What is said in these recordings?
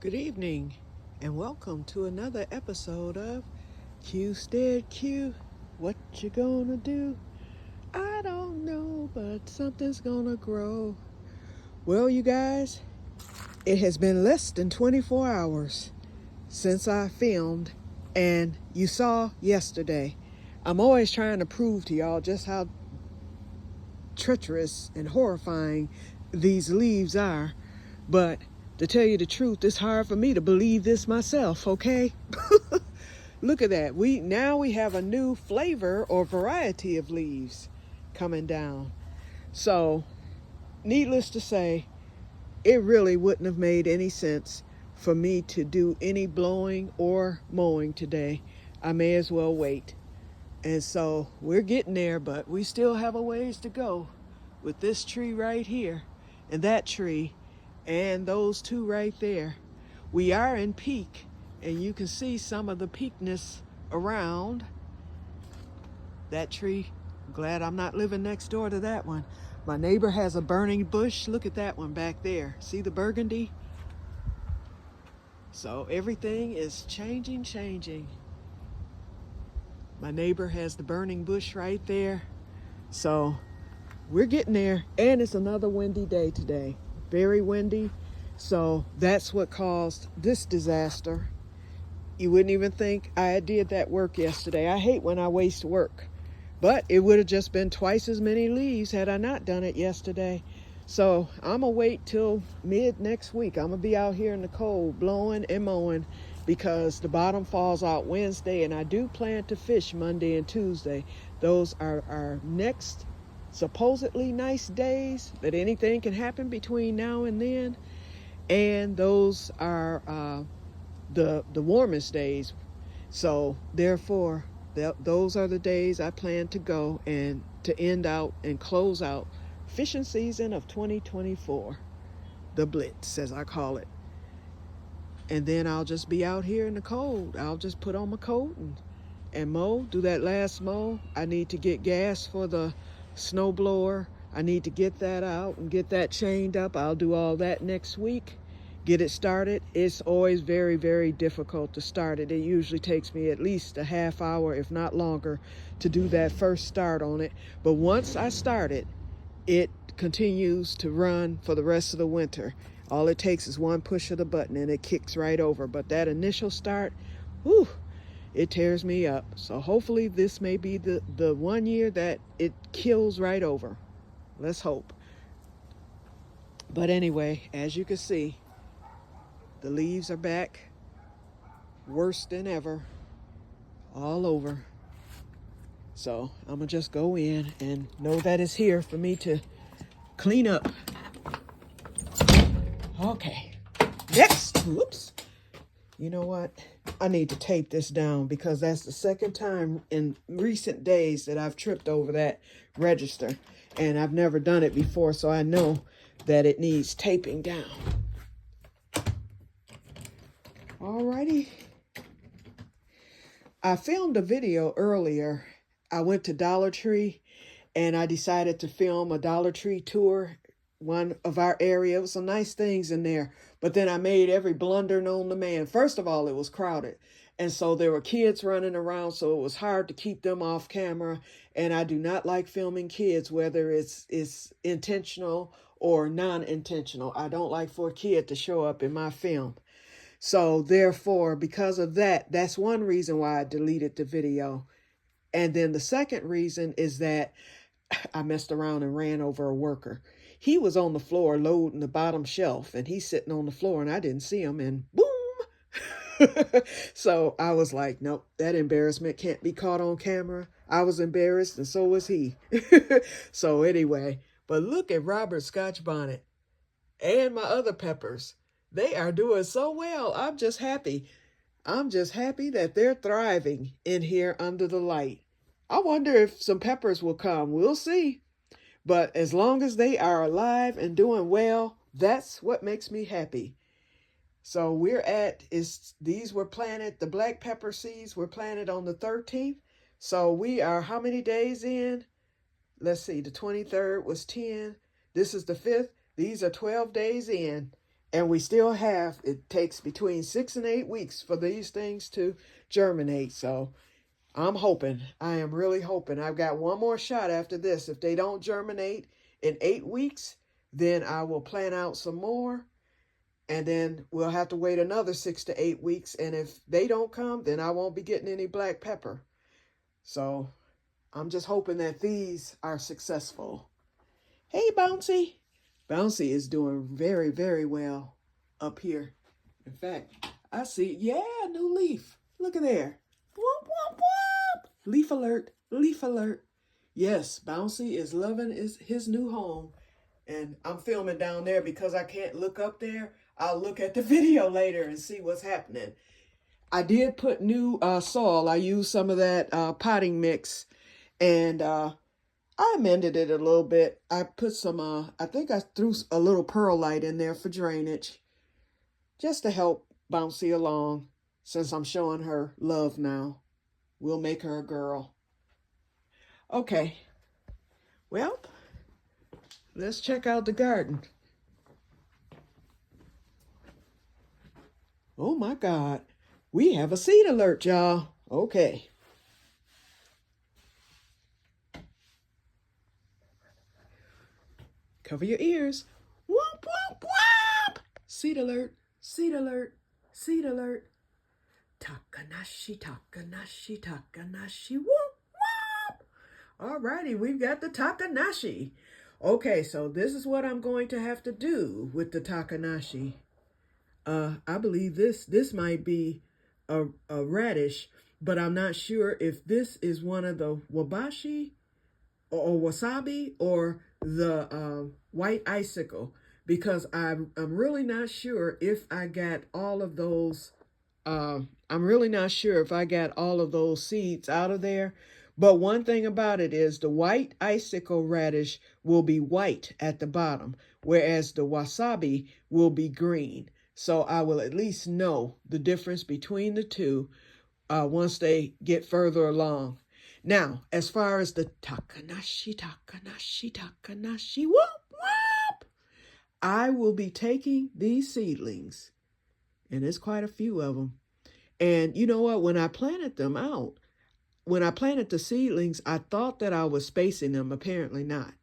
Good evening, and welcome to another episode of Que-stead-Que. What you gonna do? I don't know, but something's gonna grow. Well, you guys, it has been less than 24 hours since I filmed, and you saw yesterday. I'm always trying to prove to y'all just how treacherous and horrifying these leaves are, but to tell you the truth, it's hard for me to believe this myself, okay? Look at that. We have a new flavor or variety of leaves coming down. So, needless to say, it really wouldn't have made any sense for me to do any blowing or mowing today. I may as well wait. And so we're getting there, but we still have a ways to go with this tree right here and that tree and those two right there. We are in peak, and you can see some of the peakness around that tree. I'm glad I'm not living next door to that one. My neighbor has a burning bush. Look at that one back there. See the burgundy? So everything is changing. My neighbor has the burning bush right there. So we're getting there, and it's another windy day today. Very windy. So that's what caused this disaster. You wouldn't even think I did that work yesterday. I hate when I waste work. But it would have just been twice as many leaves had I not done it yesterday. So I'm going to wait till mid next week. I'm going to be out here in the cold blowing and mowing because the bottom falls out Wednesday, and I do plan to fish Monday and Tuesday. Those are our next supposedly nice days, but anything can happen between now and then. And those are the warmest days. So therefore, those are the days I plan to go and to end out and close out fishing season of 2024, the Blitz as I call it. And then I'll just be out here in the cold. I'll just put on my coat and mow, do that last mow. I need to get gas for the snow blower. I need to get that out and get that chained up. I'll do all that next week. Get it started. It's always very, very difficult to start it. It usually takes me at least a half hour, if not longer, to do that first start on it. But once I start it, it continues to run for the rest of the winter. All it takes is one push of the button and it kicks right over. But that initial start, whew, it tears me up. So hopefully this may be the 1 year that it kills right over. Let's hope. But anyway, as you can see, the leaves are back, worse than ever, all over. So I'm gonna just go in and know that it's here for me to clean up. Okay, next, whoops. You know what? I need to tape this down because that's the second time in recent days that I've tripped over that register. And I've never done it before, so I know that it needs taping down. Alrighty. I filmed a video earlier. I went to Dollar Tree and I decided to film a Dollar Tree tour, one of our area. It was some nice things in there, but then I made every blunder known to man. First of all, it was crowded. And so there were kids running around, so it was hard to keep them off camera. And I do not like filming kids, whether it's intentional or non-intentional. I don't like for a kid to show up in my film. So therefore, because of that, that's one reason why I deleted the video. And then the second reason is that I messed around and ran over a worker. He was on the floor loading the bottom shelf, and he's sitting on the floor, and I didn't see him, and boom! So I was like, nope, that embarrassment can't be caught on camera. I was embarrassed, and so was he. So anyway, but look at Robert's Scotch bonnet and my other peppers. They are doing so well. I'm just happy. I'm just happy that they're thriving in here under the light. I wonder if some peppers will come. We'll see. But as long as they are alive and doing well, that's what makes me happy. So these were planted, the black pepper seeds were planted on the 13th. So we are how many days in? Let's see, the 23rd was 10. This is the 5th. These are 12 days in. And we still have, it takes between 6 and 8 weeks for these things to germinate. So I'm hoping, I am really hoping. I've got one more shot after this. If they don't germinate in 8 weeks, then I will plant out some more. And then we'll have to wait another 6 to 8 weeks. And if they don't come, then I won't be getting any black pepper. So I'm just hoping that these are successful. Hey, Bouncy. Bouncy is doing very, very well up here. In fact, I see, yeah, new leaf. Look at there. Whoop, whoop, whoop. Leaf alert, leaf alert. Yes, Bouncy is loving his new home. And I'm filming down there because I can't look up there. I'll look at the video later and see what's happening. I did put new soil. I used some of that potting mix, and I amended it a little bit. I put some, I think I threw a little perlite in there for drainage, just to help Bouncy along, since I'm showing her love now. We'll make her a girl. Okay, well, let's check out the garden. Oh my God, we have a seed alert, y'all. Okay. Cover your ears. Whoop, whoop, whoop. Seed alert, seed alert, seed alert. Takanashi, Takanashi, Takanashi, whoop, whoop. All righty, we've got the Takanashi. Okay, so this is what I'm going to have to do with the Takanashi. I believe this might be a radish, but I'm not sure if this is one of the wabashi or wasabi or the white icicle, because I'm really not sure if I got all of those. I'm really not sure if I got all of those seeds out of there. But one thing about it is the white icicle radish will be white at the bottom, whereas the wasabi will be green. So I will at least know the difference between the two once they get further along. Now, as far as the Takanashi, Takanashi, Takanashi, whoop, whoop, I will be taking these seedlings, and there's quite a few of them. And you know what? When I planted them out, when I planted the seedlings, I thought that I was spacing them. Apparently not.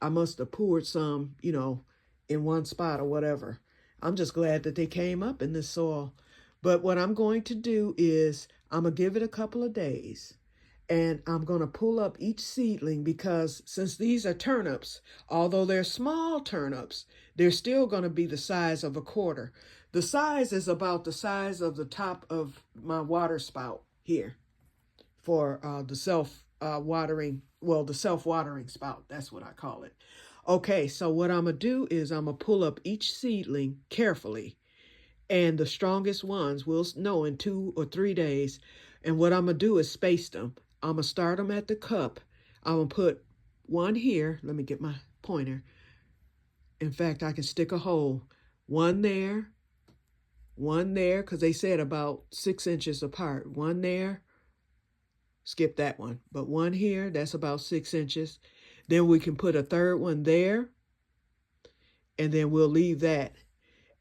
I must have poured some, you know, in one spot or whatever. I'm just glad that they came up in this soil. But what I'm going to do is I'm going to give it a couple of days. And I'm going to pull up each seedling, because since these are turnips, although they're small turnips, they're still going to be the size of a quarter. The size is about the size of the top of my water spout here for the self-watering spout. That's what I call it. Okay, so what I'm going to do is I'm going to pull up each seedling carefully. And the strongest ones we'll know in 2 or 3 days. And what I'm going to do is space them. I'm going to start them at the cup. I'm going to put one here. Let me get my pointer. In fact, I can stick a hole. One there, because they said about 6 inches apart. One there. Skip that one. But one here, that's about 6 inches. Then we can put a third one there. And then we'll leave that.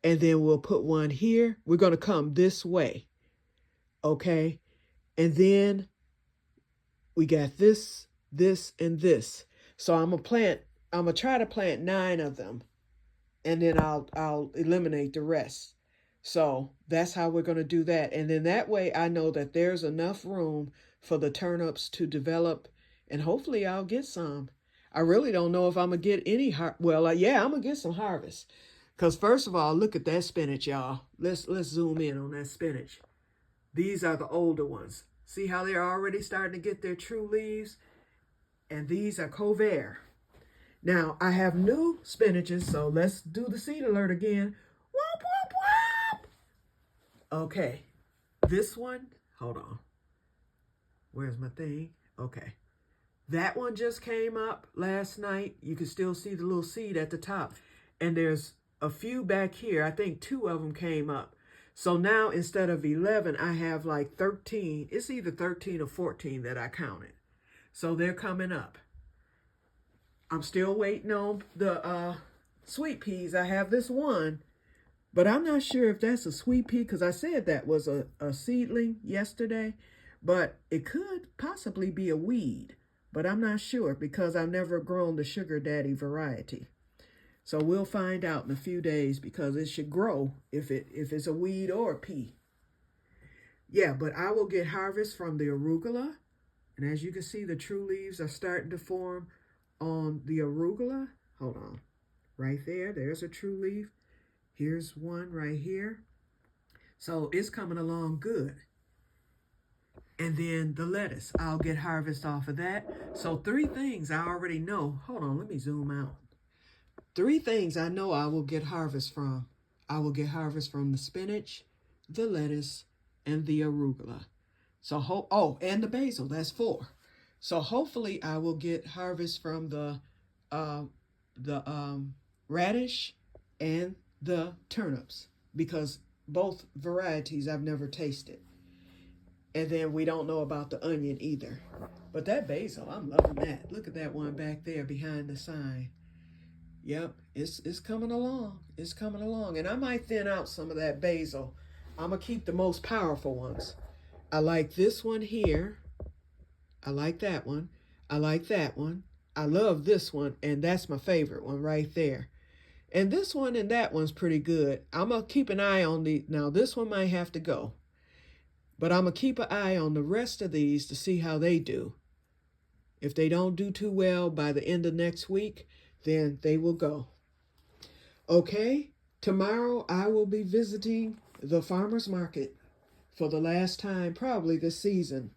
And then we'll put one here. We're going to come this way. Okay. And then we got this, this, and this. So I'm going to try to plant 9 of them. And then I'll eliminate the rest. So that's how we're going to do that. And then that way I know that there's enough room for the turnips to develop. And hopefully I'll get some. I really don't know if I'm going to get any, yeah, I'm going to get some harvest. Because first of all, look at that spinach, y'all. Let's zoom in on that spinach. These are the older ones. See how they're already starting to get their true leaves? And these are covert. Now, I have new spinaches, so let's do the seed alert again. Whoop, whoop, whoop. Okay, this one, hold on. Where's my thing? Okay. That one just came up last night. You can still see the little seed at the top. And there's a few back here. I think 2 of them came up. So now instead of 11, I have like 13. It's either 13 or 14 that I counted. So they're coming up. I'm still waiting on the sweet peas. I have this one, But I'm not sure if that's a sweet pea because I said that was a seedling yesterday, but it could possibly be a weed. But I'm not sure because I've never grown the sugar daddy variety. So we'll find out in a few days because it should grow if it's a weed or a pea. Yeah, but I will get harvest from the arugula. And as you can see, the true leaves are starting to form on the arugula. Hold on. Right there, there's a true leaf. Here's one right here. So it's coming along good. And then the lettuce, I'll get harvest off of that. So 3 things I already know. Hold on, let me zoom out. 3 things I know I will get harvest from. I will get harvest from the spinach, the lettuce, and the arugula. So, and the basil, that's 4. So hopefully I will get harvest from the radish and the turnips because both varieties I've never tasted. And then we don't know about the onion either. But that basil, I'm loving that. Look at that one back there behind the sign. Yep, it's coming along. It's coming along. And I might thin out some of that basil. I'm going to keep the most powerful ones. I like this one here. I like that one. I like that one. I love this one. And that's my favorite one right there. And this one and that one's pretty good. I'm going to keep an eye on the... Now, this one might have to go. But I'm going to keep an eye on the rest of these to see how they do. If they don't do too well by the end of next week, then they will go. Okay, tomorrow I will be visiting the farmer's market for the last time, probably this season.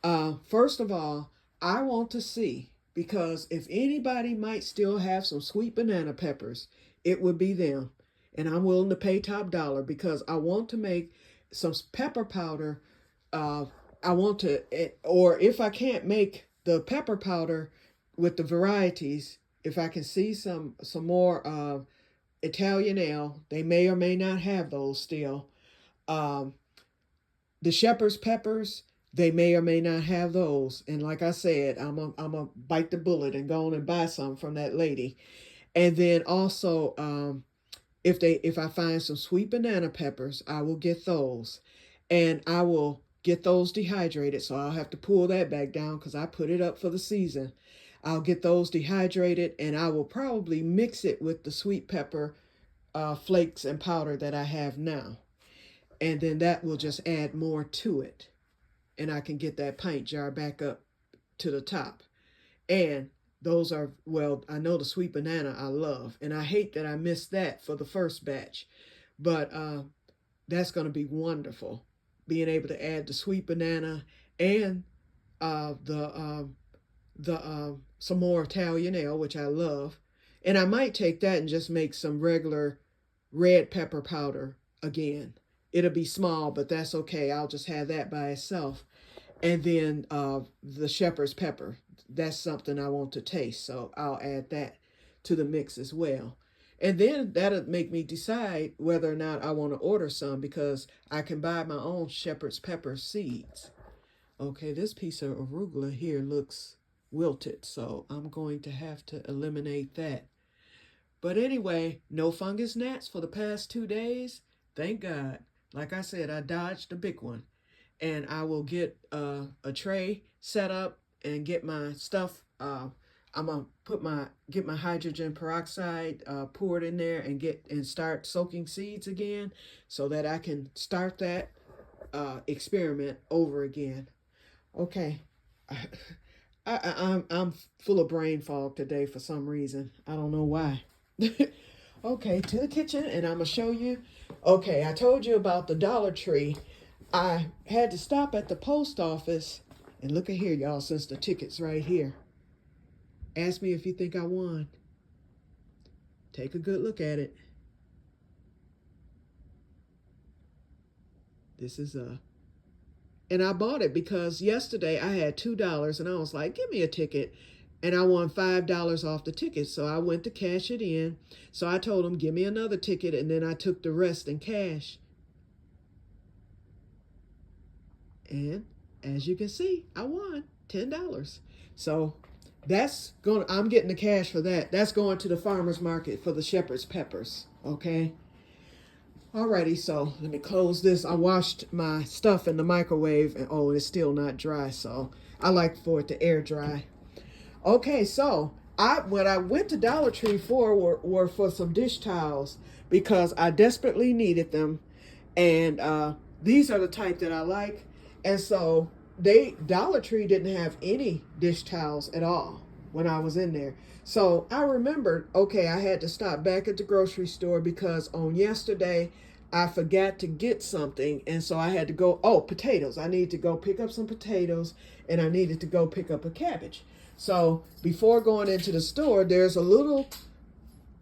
First of all, I want to see, because if anybody might still have some sweet banana peppers, it would be them. And I'm willing to pay top dollar because I want to make some pepper powder. I want to, or if I can't make the pepper powder with the varieties, if I can see some more Italian ale, they may or may not have those still. The shepherd's peppers, they may or may not have those. And like I said, I'm a bite the bullet and go on and buy some from that lady. And then also, if I find some sweet banana peppers, I will get those. And I will get those dehydrated. So I'll have to pull that back down because I put it up for the season. I'll get those dehydrated and I will probably mix it with the sweet pepper flakes and powder that I have now. And then that will just add more to it. And I can get that pint jar back up to the top. And those are, well, I know the sweet banana I love. And I hate that I missed that for the first batch. But that's going to be wonderful. Being able to add the sweet banana and some more Italian ale, which I love. And I might take that and just make some regular red pepper powder again. It'll be small, but that's okay. I'll just have that by itself. And then the shepherd's pepper. That's something I want to taste, so I'll add that to the mix as well. And then that'll make me decide whether or not I want to order some because I can buy my own shepherd's pepper seeds. Okay, this piece of arugula here looks wilted, so I'm going to have to eliminate that. But anyway, no fungus gnats for the past 2 days. Thank God. Like I said, I dodged a big one. And I will get a tray set up and get my stuff. I'm gonna get my hydrogen peroxide poured in there and start soaking seeds again, so that I can start that experiment over again. Okay, I'm full of brain fog today for some reason. I don't know why. Okay, to the kitchen, and I'm gonna show you. Okay, I told you about the Dollar Tree. I had to stop at the post office, and look at here, y'all, since the ticket's right here. Ask me if you think I won. Take a good look at it. This is and I bought it because yesterday I had $2 and I was like, give me a ticket. And I won $5 off the ticket. So I went to cash it in. So I told him, give me another ticket. And then I took the rest in cash. And as you can see, I won $10. So I'm getting the cash for that. That's going to the farmer's market for the shepherd's peppers. Okay. Alrighty, so let me close this. I washed my stuff in the microwave and oh, it's still not dry, so I like for it to air dry. Okay, so what I went to Dollar Tree for were for some dish towels because I desperately needed them, and these are the type that I like. And so Dollar Tree didn't have any dish towels at all when I was in there. So I remembered, okay, I had to stop back at the grocery store because on yesterday I forgot to get something, and so I had to go, oh, potatoes. I needed to go pick up some potatoes, and I needed to go pick up a cabbage. So before going into the store, there's a little,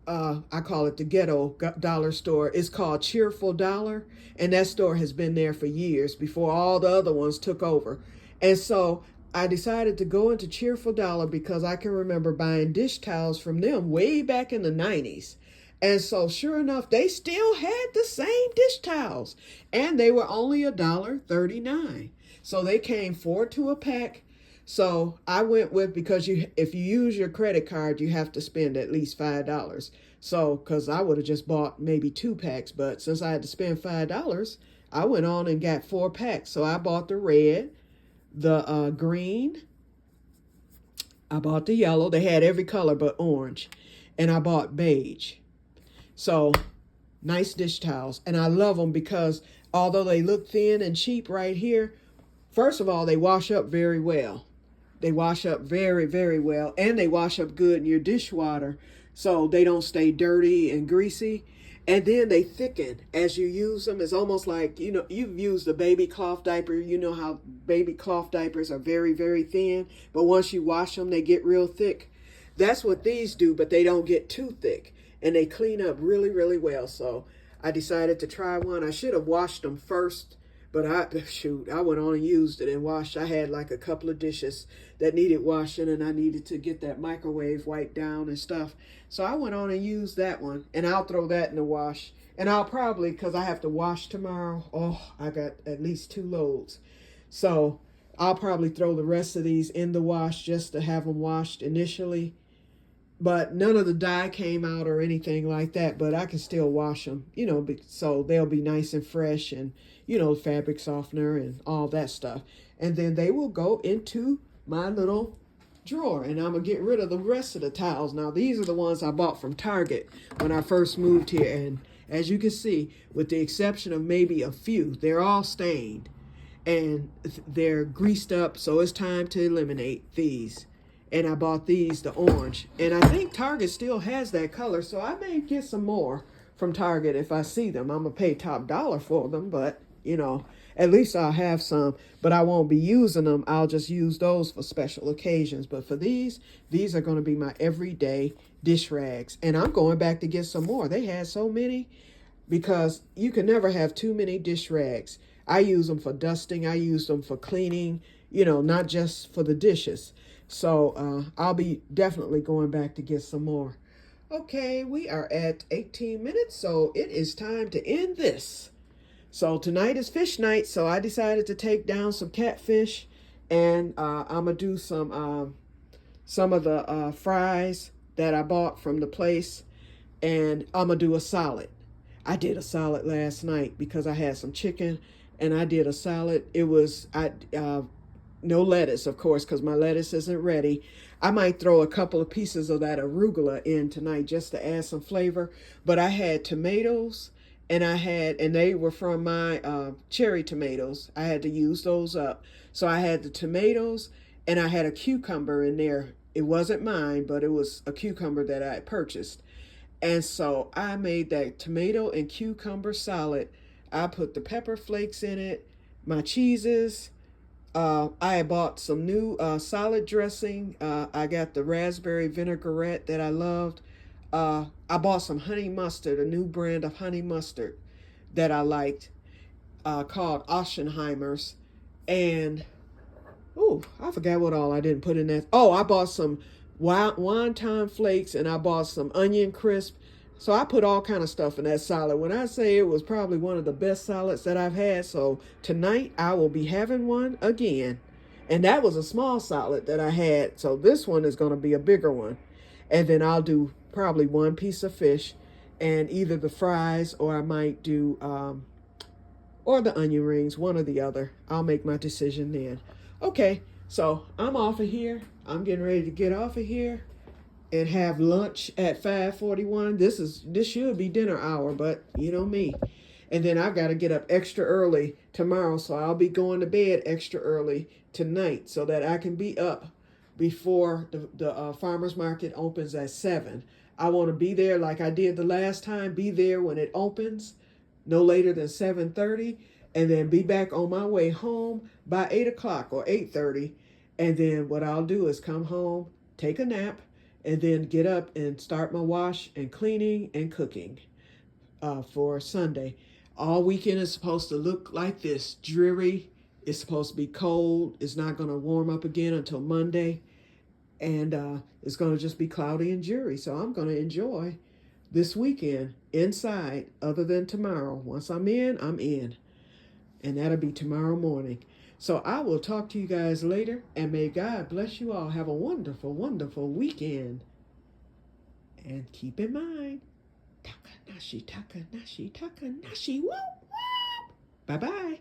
I call it the ghetto dollar store. It's called Cheerful Dollar, and that store has been there for years before all the other ones took over. And so I decided to go into Cheerful Dollar because I can remember buying dish towels from them way back in the 90s. And so sure enough, they still had the same dish towels, and they were only $1.39. So they came 4 to a pack. So I went with, because if you use your credit card, you have to spend at least $5. So, because I would have just bought maybe 2 packs, but since I had to spend $5, I went on and got 4 packs. So I bought the red, the green, I bought the yellow. They had every color but orange. And I bought beige. So nice dish towels. And I love them because although they look thin and cheap right here, first of all, they wash up very well. They wash up very, very well, and they wash up good in your dishwater so they don't stay dirty and greasy. And then they thicken as you use them. It's almost like, you know, you've used a baby cloth diaper. You know how baby cloth diapers are very, very thin, but once you wash them, they get real thick. That's what these do, but they don't get too thick, and they clean up really, really well. So I decided to try one. I should have washed them first, but I went on and used it and washed. I had like a couple of dishes that needed washing, and I needed to get that microwave wiped down and stuff. So I went on and used that one, and I'll throw that in the wash. And I'll probably, because I have to wash tomorrow, I got at least 2 loads. So I'll probably throw the rest of these in the wash just to have them washed initially. But none of the dye came out or anything like that, but I can still wash them, you know, so they'll be nice and fresh, and, you know, fabric softener and all that stuff. And then they will go into my little drawer, and I'm going to get rid of the rest of the towels. Now, these are the ones I bought from Target when I first moved here, and as you can see, with the exception of maybe a few, they're all stained and they're greased up, so it's time to eliminate these. And I bought these, the orange. And I think Target still has that color, so I may get some more from Target if I see them. I'm going to pay top dollar for them, but, you know, at least I'll have some. But I won't be using them. I'll just use those for special occasions. But for these are going to be my everyday dish rags. And I'm going back to get some more. They had so many, because you can never have too many dish rags. I use them for dusting. I use them for cleaning, you know, not just for the dishes. So I'll be definitely going back to get some more. Okay, we are at 18 minutes, so it is time to end this. So tonight is fish night, so I decided to take down some catfish, and I'm going to do some of the fries that I bought from the place, and I'm going to do a salad. I did a salad last night because I had some chicken, and I did a salad. It was, no lettuce, of course, because my lettuce isn't ready. I might throw a couple of pieces of that arugula in tonight just to add some flavor. But I had tomatoes, and they were from my cherry tomatoes. I had to use those up. So I had the tomatoes, and I had a cucumber in there. It wasn't mine, but it was a cucumber that I had purchased. And so I made that tomato and cucumber salad. I put the pepper flakes in it, my cheeses. I bought some new salad dressing. I got the raspberry vinaigrette that I loved. I bought some honey mustard, a new brand of honey mustard that I liked, called Oschenheimer's. And, I forgot what all I didn't put in that. I bought some wonton flakes, and I bought some onion crisp. So I put all kind of stuff in that salad. When I say it was probably one of the best salads that I've had. So tonight I will be having one again. And that was a small salad that I had. So this one is going to be a bigger one. And then I'll do probably one piece of fish. and either the fries or I might do, or the onion rings, one or the other. I'll make my decision then. Okay, so I'm off of here. I'm getting ready to get off of here and have lunch at 5:41. This should be dinner hour, but you know me. And then I've got to get up extra early tomorrow, so I'll be going to bed extra early tonight so that I can be up before the farmer's market opens at 7. I want to be there like I did the last time, be there when it opens, no later than 7:30, and then be back on my way home by 8 o'clock or 8:30. And then what I'll do is come home, take a nap, and then get up and start my wash and cleaning and cooking for Sunday. All weekend is supposed to look like this, dreary. It's supposed to be cold. It's not going to warm up again until Monday. And it's going to just be cloudy and dreary. So I'm going to enjoy this weekend inside other than tomorrow. Once I'm in, I'm in. And that'll be tomorrow morning. So I will talk to you guys later. And may God bless you all. Have a wonderful, wonderful weekend. And keep in mind, taka nashi, woo, woo. Bye-bye.